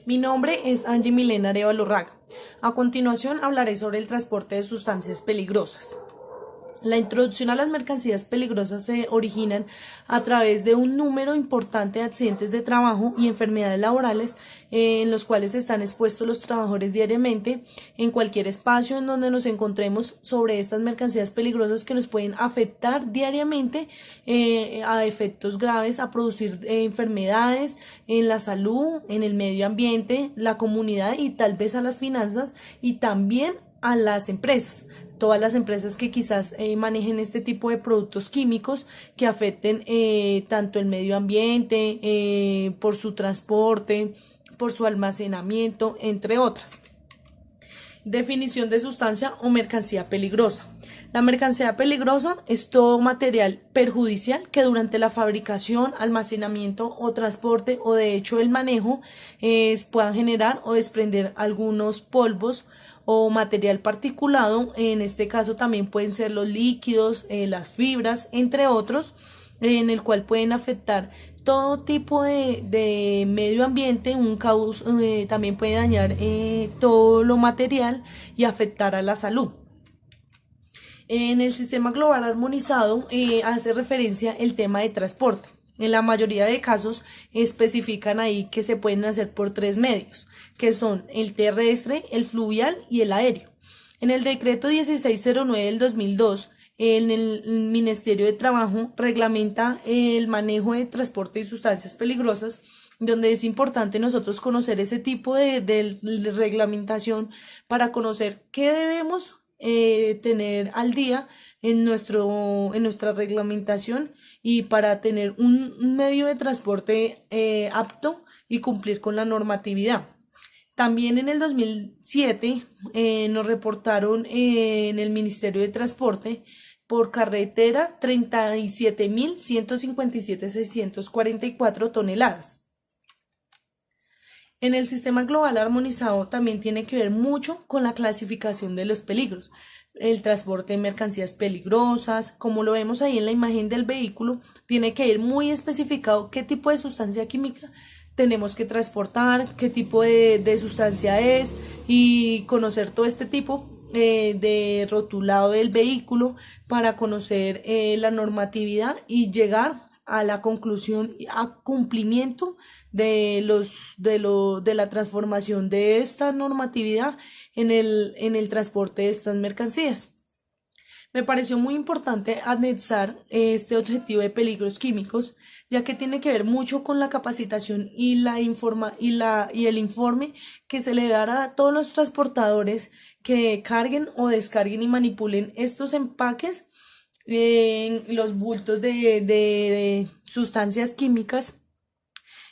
Mi nombre es Angie Milena Arevalo Raga. A continuación hablaré sobre el transporte de sustancias peligrosas. La introducción a las mercancías peligrosas se originan a través de un número importante de accidentes de trabajo y enfermedades laborales en los cuales están expuestos los trabajadores diariamente en cualquier espacio en donde nos encontremos sobre estas mercancías peligrosas que nos pueden afectar diariamente a efectos graves, a producir enfermedades en la salud, en el medio ambiente, la comunidad y tal vez a las finanzas y también a las empresas. Todas las empresas que quizás manejen este tipo de productos químicos que afecten tanto el medio ambiente, por su transporte, por su almacenamiento, entre otras. Definición de sustancia o mercancía peligrosa. La mercancía peligrosa es todo material perjudicial que durante la fabricación, almacenamiento o transporte o de hecho el manejo puedan generar o desprender algunos polvos o material particulado. En este caso también pueden ser los líquidos, las fibras, entre otros, en el cual pueden afectar todo tipo de medio ambiente, también puede dañar todo lo material y afectar a la salud. En el sistema global armonizado hace referencia el tema de transporte. En la mayoría de casos especifican ahí que se pueden hacer por tres medios, que son el terrestre, el fluvial y el aéreo. En el decreto 1609 del 2002, en el Ministerio de Trabajo reglamenta el manejo de transporte de sustancias peligrosas, donde es importante nosotros conocer ese tipo de reglamentación para conocer qué debemos tener al día en nuestra reglamentación y para tener un medio de transporte apto y cumplir con la normatividad. También en el 2007 nos reportaron en el Ministerio de Transporte por carretera 37.157.644 toneladas. En el sistema global armonizado también tiene que ver mucho con la clasificación de los peligros. El transporte de mercancías peligrosas, como lo vemos ahí en la imagen del vehículo, tiene que ir muy especificado qué tipo de sustancia química tenemos que transportar, qué tipo de sustancia es y conocer todo este tipo de rotulado del vehículo para conocer la normatividad y llegar a la conclusión, a cumplimiento de la transformación de esta normatividad en el transporte de estas mercancías. Me pareció muy importante anexar este objetivo de peligros químicos, ya que tiene que ver mucho con la capacitación y el informe que se le dará a todos los transportadores que carguen o descarguen y manipulen estos empaques en los bultos de sustancias químicas,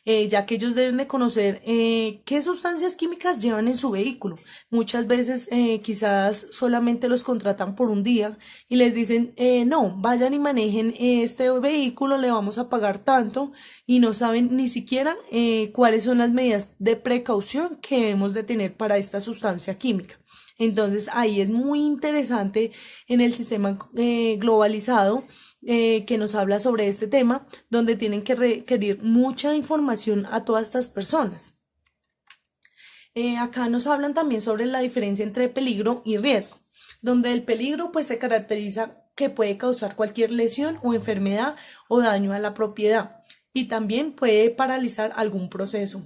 ya que ellos deben de conocer qué sustancias químicas llevan en su vehículo. Muchas veces quizás solamente los contratan por un día y les dicen, no, vayan y manejen este vehículo, le vamos a pagar tanto, y no saben ni siquiera cuáles son las medidas de precaución que debemos de tener para esta sustancia química. Entonces ahí es muy interesante en el sistema globalizado que nos habla sobre este tema, donde tienen que requerir mucha información a todas estas personas. Acá nos hablan también sobre la diferencia entre peligro y riesgo, donde el peligro pues se caracteriza que puede causar cualquier lesión o enfermedad o daño a la propiedad y también puede paralizar algún proceso,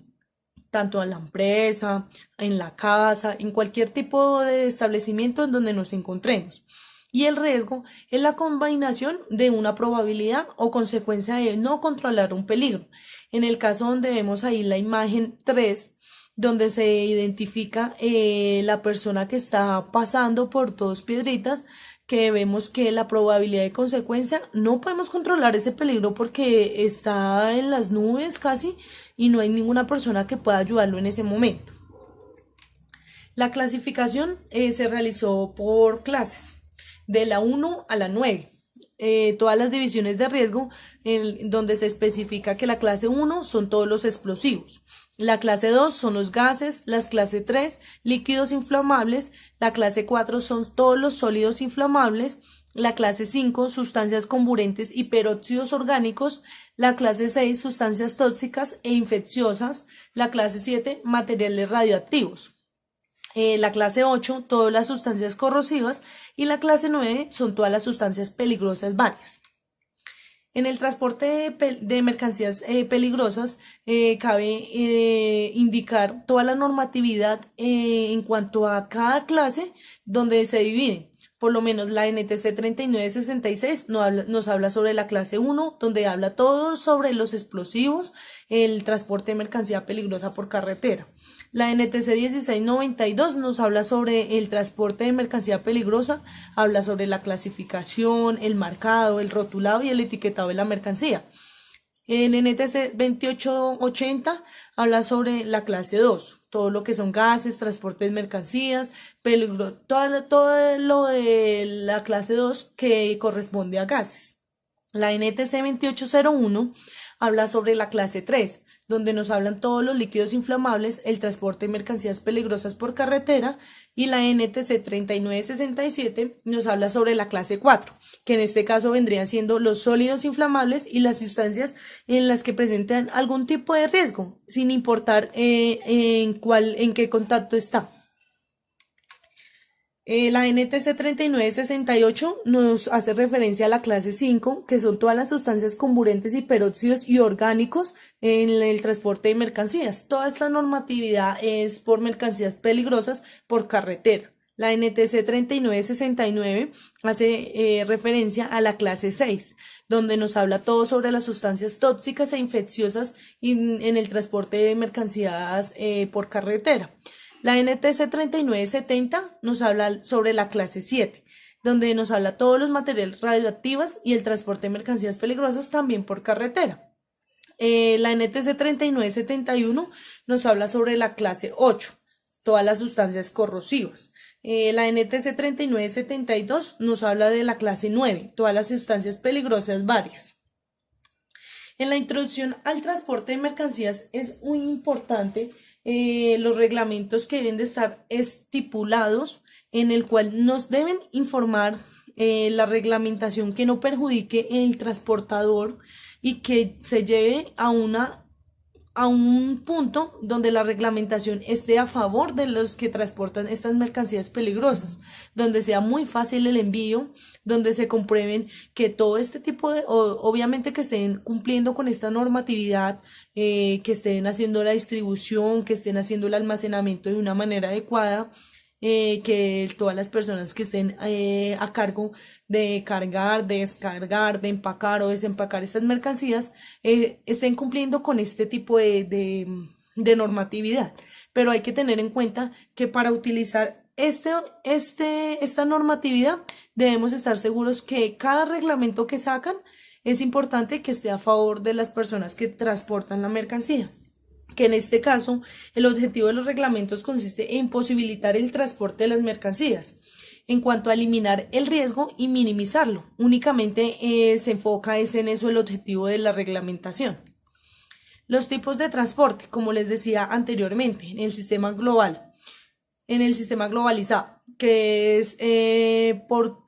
tanto en la empresa, en la casa, en cualquier tipo de establecimiento en donde nos encontremos. Y el riesgo es la combinación de una probabilidad o consecuencia de no controlar un peligro. En el caso donde vemos ahí la imagen 3, donde se identifica la persona que está pasando por dos piedritas, que vemos que la probabilidad de consecuencia no podemos controlar ese peligro porque está en las nubes casi y no hay ninguna persona que pueda ayudarlo en ese momento. La clasificación se realizó por clases, de la 1 a la 9. Todas las divisiones de riesgo donde se especifica que la clase 1 son todos los explosivos, la clase 2 son los gases, la clase 3 líquidos inflamables, la clase 4 son todos los sólidos inflamables, La clase 5, sustancias comburentes y peróxidos orgánicos. La clase 6, sustancias tóxicas e infecciosas. La clase 7, materiales radioactivos. La clase 8, todas las sustancias corrosivas. Y la clase 9 son todas las sustancias peligrosas varias. En el transporte de mercancías peligrosas cabe indicar toda la normatividad en cuanto a cada clase donde se divide. Por lo menos la NTC 3966 nos habla sobre la clase 1, donde habla todo sobre los explosivos, el transporte de mercancía peligrosa por carretera. La NTC 1692 nos habla sobre el transporte de mercancía peligrosa, habla sobre la clasificación, el marcado, el rotulado y el etiquetado de la mercancía. En NTC 2880 habla sobre la clase 2, todo lo que son gases, transporte de mercancías, peligro, todo lo de la clase 2 que corresponde a gases. La NTC 2801 habla sobre la clase 3, donde nos hablan todos los líquidos inflamables, el transporte de mercancías peligrosas por carretera, y la NTC 3967 nos habla sobre la clase 4, que en este caso vendrían siendo los sólidos inflamables y las sustancias en las que presentan algún tipo de riesgo, sin importar en qué contacto está. La NTC 3968 nos hace referencia a la clase 5, que son todas las sustancias comburentes y peróxidos y orgánicos en el transporte de mercancías. Toda esta normatividad es por mercancías peligrosas por carretera. La NTC 3969 hace referencia a la clase 6, donde nos habla todo sobre las sustancias tóxicas e infecciosas en el transporte de mercancías por carretera. La NTC 3970 nos habla sobre la clase 7, donde nos habla todos los materiales radioactivos y el transporte de mercancías peligrosas también por carretera. La NTC 3971 nos habla sobre la clase 8, todas las sustancias corrosivas. La NTC 3972 nos habla de la clase 9, todas las sustancias peligrosas varias. En la introducción al transporte de mercancías es muy importante los reglamentos que deben de estar estipulados, en el cual nos deben informar la reglamentación que no perjudique el transportador y que se lleve a un punto donde la reglamentación esté a favor de los que transportan estas mercancías peligrosas, donde sea muy fácil el envío, donde se comprueben que todo este tipo de, obviamente que estén cumpliendo con esta normatividad, que estén haciendo la distribución, que estén haciendo el almacenamiento de una manera adecuada, que todas las personas que estén a cargo de cargar, de descargar, de empacar o desempacar estas mercancías estén cumpliendo con este tipo de normatividad. Pero hay que tener en cuenta que para utilizar esta normatividad debemos estar seguros que cada reglamento que sacan es importante que esté a favor de las personas que transportan la mercancía, que en este caso el objetivo de los reglamentos consiste en posibilitar el transporte de las mercancías en cuanto a eliminar el riesgo y minimizarlo. Únicamente se enfoca en eso el objetivo de la reglamentación. Los tipos de transporte, como les decía anteriormente, en el sistema global, en el sistema globalizado, que es por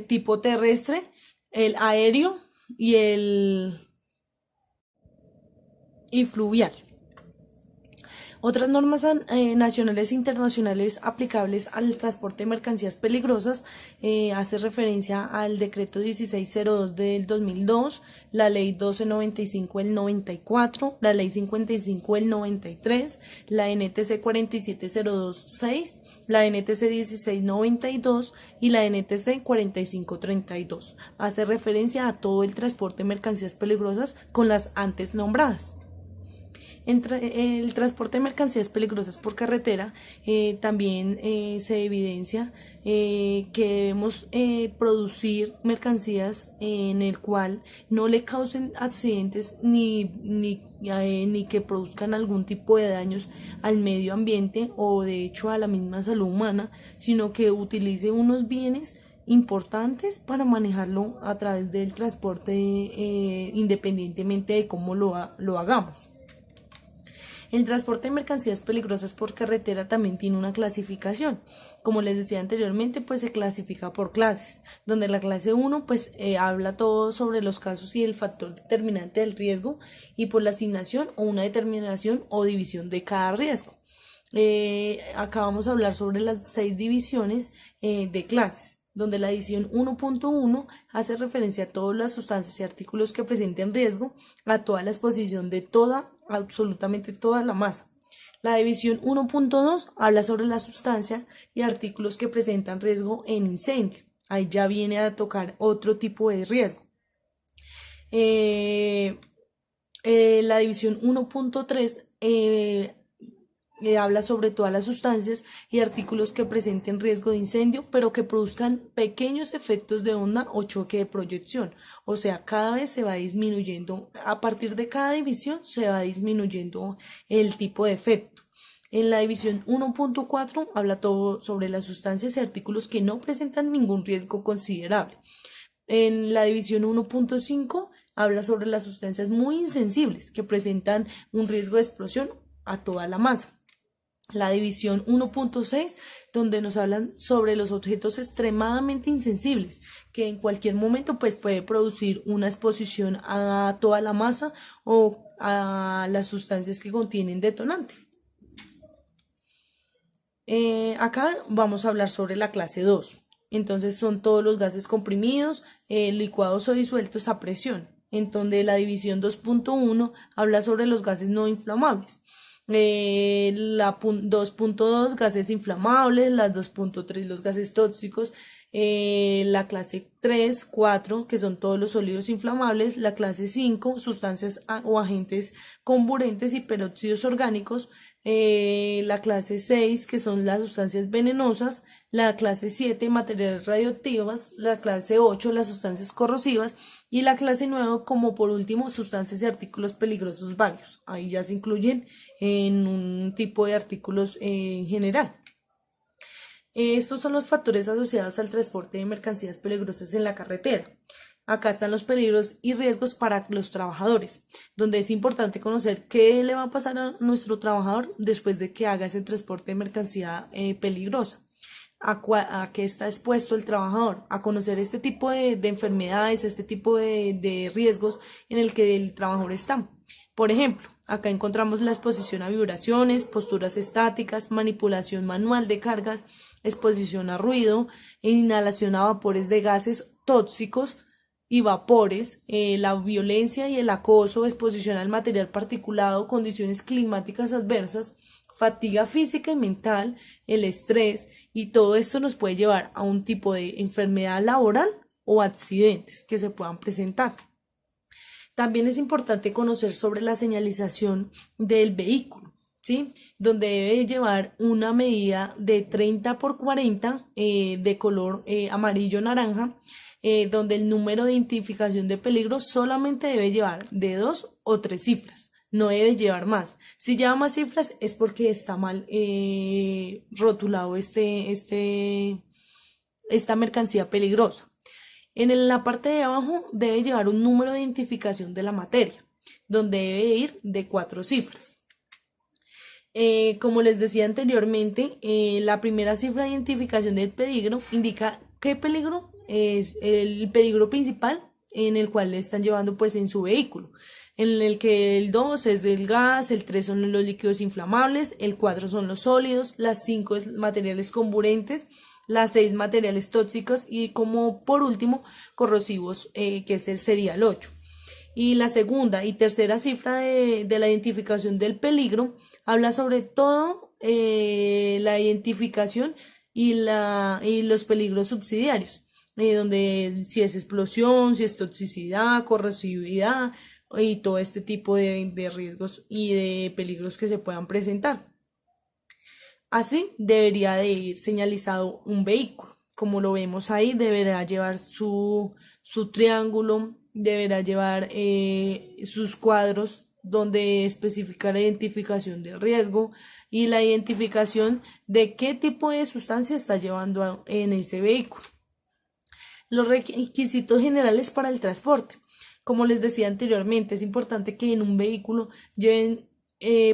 tipo terrestre, el aéreo y fluvial. Otras normas nacionales e internacionales aplicables al transporte de mercancías peligrosas hace referencia al decreto 1602 del 2002, la ley 1295 del 94, la ley 55 del 93, la NTC 47026, la NTC 1692 y la NTC 4532. Hace referencia a todo el transporte de mercancías peligrosas con las antes nombradas. Entre el transporte de mercancías peligrosas por carretera también se evidencia que debemos producir mercancías en el cual no le causen accidentes ni que produzcan algún tipo de daños al medio ambiente o de hecho a la misma salud humana, sino que utilice unos bienes importantes para manejarlo a través del transporte independientemente de cómo lo hagamos. El transporte de mercancías peligrosas por carretera también tiene una clasificación. Como les decía anteriormente, pues se clasifica por clases, donde la clase 1 pues habla todo sobre los casos y el factor determinante del riesgo y por la asignación o una determinación o división de cada riesgo. Acá vamos a hablar sobre las 6 divisiones de clases, donde la división 1.1 hace referencia a todas las sustancias y artículos que presenten riesgo, a toda la exposición de absolutamente toda la masa. La división 1.2 habla sobre la sustancia y artículos que presentan riesgo en incendio. Ahí ya viene a tocar otro tipo de riesgo. La división 1.3 habla sobre todas las sustancias y artículos que presenten riesgo de incendio, pero que produzcan pequeños efectos de onda o choque de proyección. O sea, cada vez se va disminuyendo, a partir de cada división se va disminuyendo el tipo de efecto. En la división 1.4 habla todo sobre las sustancias y artículos que no presentan ningún riesgo considerable. En la división 1.5 habla sobre las sustancias muy insensibles que presentan un riesgo de explosión a toda la masa. La división 1.6, donde nos hablan sobre los objetos extremadamente insensibles, que en cualquier momento pues puede producir una exposición a toda la masa o a las sustancias que contienen detonante. Acá vamos a hablar sobre la clase 2. Entonces son todos los gases comprimidos, licuados o disueltos a presión, en donde la división 2.1 habla sobre los gases no inflamables. La 2.2 gases inflamables, la 2.3 los gases tóxicos, la clase 3, 4 que son todos los sólidos inflamables, la clase 5 sustancias o agentes comburentes y peróxidos orgánicos, la clase 6 que son las sustancias venenosas, la clase 7 materiales radioactivas, la clase 8 las sustancias corrosivas y la clase 9 como por último sustancias y artículos peligrosos varios. Ahí ya se incluyen en un tipo de artículos en general. Estos son los factores asociados al transporte de mercancías peligrosas en la carretera. Acá están los peligros y riesgos para los trabajadores, donde es importante conocer qué le va a pasar a nuestro trabajador después de que haga ese transporte de mercancía peligrosa. A qué está expuesto el trabajador, a conocer este tipo de enfermedades, este tipo de riesgos en el que el trabajador está. Por ejemplo, acá encontramos la exposición a vibraciones, posturas estáticas, manipulación manual de cargas, exposición a ruido, inhalación a vapores de gases tóxicos y vapores, la violencia y el acoso, exposición al material particulado, condiciones climáticas adversas, fatiga física y mental, el estrés, y todo esto nos puede llevar a un tipo de enfermedad laboral o accidentes que se puedan presentar. También es importante conocer sobre la señalización del vehículo, ¿sí? Donde debe llevar una medida de 30 por 40 de color amarillo-naranja, donde el número de identificación de peligro solamente debe llevar de 2 o 3 cifras, no debe llevar más. Si lleva más cifras es porque está mal rotulado esta mercancía peligrosa. En la parte de abajo debe llevar un número de identificación de la materia, donde debe ir de 4 cifras. Como les decía anteriormente, la primera cifra de identificación del peligro indica qué peligro es el peligro principal en el cual le están llevando pues en su vehículo, en el que el 2 es el gas, el 3 son los líquidos inflamables, el 4 son los sólidos, las 5 es materiales comburentes, las 6 materiales tóxicos y como por último corrosivos, que sería el 8. Y la segunda y tercera cifra de la identificación del peligro habla sobre todo la identificación y los peligros subsidiarios, donde si es explosión, si es toxicidad, corrosividad y todo este tipo de riesgos y de peligros que se puedan presentar. Así debería de ir señalizado un vehículo. Como lo vemos ahí, deberá llevar su triángulo, deberá llevar sus cuadros donde especifica la identificación del riesgo y la identificación de qué tipo de sustancia está llevando en ese vehículo. Los requisitos generales para el transporte. Como les decía anteriormente, es importante que en un vehículo lleven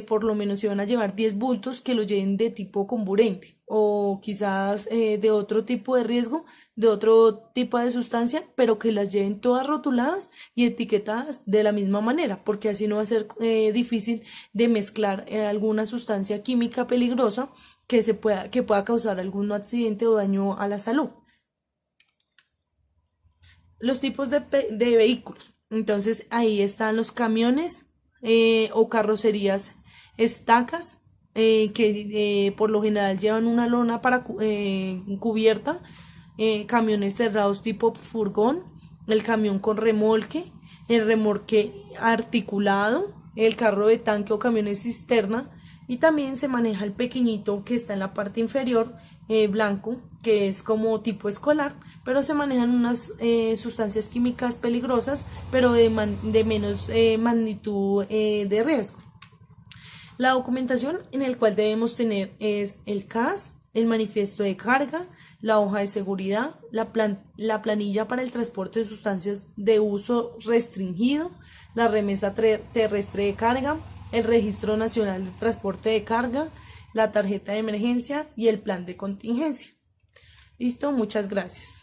por lo menos si van a llevar 10 bultos, que lo lleven de tipo comburente o quizás de otro tipo de riesgo, de otro tipo de sustancia, pero que las lleven todas rotuladas y etiquetadas de la misma manera, porque así no va a ser difícil de mezclar alguna sustancia química peligrosa que pueda causar algún accidente o daño a la salud. Los tipos de vehículos. Entonces ahí están los camiones o carrocerías estacas que por lo general llevan una lona para cubierta, camiones cerrados tipo furgón, el camión con remolque, el remolque articulado, el carro de tanque o camiones cisterna, y también se maneja el pequeñito que está en la parte inferior, blanco, que es como tipo escolar, pero se manejan unas sustancias químicas peligrosas, pero de menos magnitud de riesgo. La documentación en el cual debemos tener es el CAS, el manifiesto de carga, la hoja de seguridad, la planilla para el transporte de sustancias de uso restringido, la remesa terrestre de carga, el registro nacional de transporte de carga, la tarjeta de emergencia y el plan de contingencia. Listo, muchas gracias.